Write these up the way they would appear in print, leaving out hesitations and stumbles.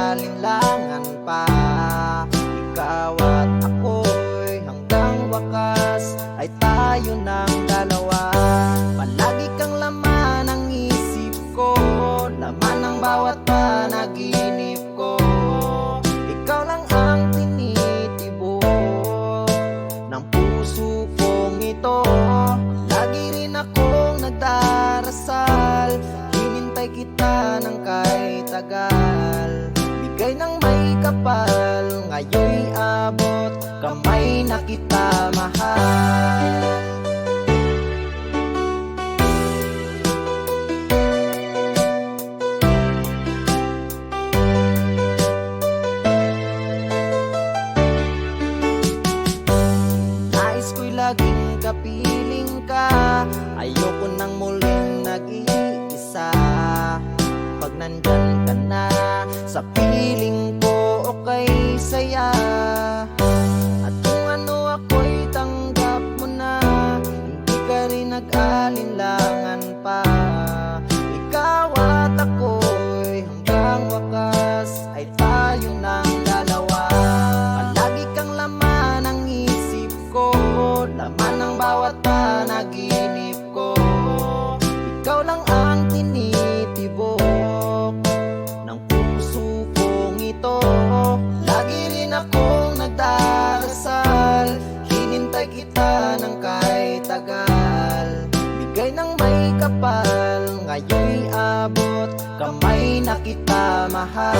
nag-alinlangan pa. Ikaw at ako'y hanggang wakas ay tayo ng dalawa. Palagi kang laman ng isip ko, laman ng bawat panaginip ko. Ikaw lang ang tinitibok ng puso kong ito. Lagi rin akong nagdarasal, hinintay kita ng kahit tagal. Bigay ng may kapal, ngayon'y abot, kamay na kita mahal. Nais ko'y laging kapiling ka, ayoko nang muling nag-iisa. Pag nandyan ka na sa piling ko, okay saya. At kung ano ako'y tanggap mo na, hindi ka rin nag-alinlangan pa. Ikaw at ako'y hanggang wakas ay tayo ng dalawa. Palagi kang laman ng isip ko, laman ng bawat panaginip ko. Ikaw lang ang tinitibok ng puso kong ito. Lagi rin akong nagdarasal, hinintay kita ng kahit tagal. Bigay ng may kapal, ngayon'y abot, kamay na kita mahal.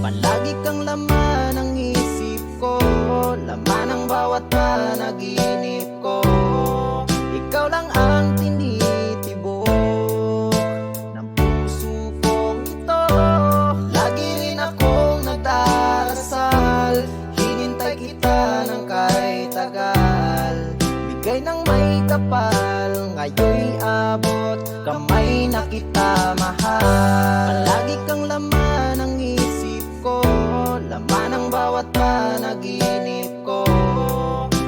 Palagi kang laman ng isip ko, laman ng bawat panaginip ko. Ikaw lang ang tinitibok ng puso kong ito. Lagi rin akong nagdarasal, hinintay kita ng kahit tagal. Bigay ng may kapal, ngayon'y abot, kamay na kita mahal. Palagi kang laman ng isip ko, laman ng bawat panaginip ko.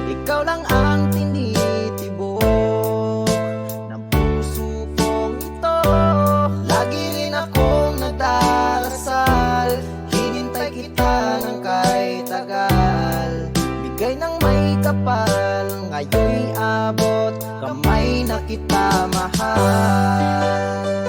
Ikaw lang ang tinitibok ng puso kong ito. Lagi rin akong nagdarasal, hinintay kita ng kahit tagal. Bigay ng may kapal, ngayon'y abot, kamay na kita mahal.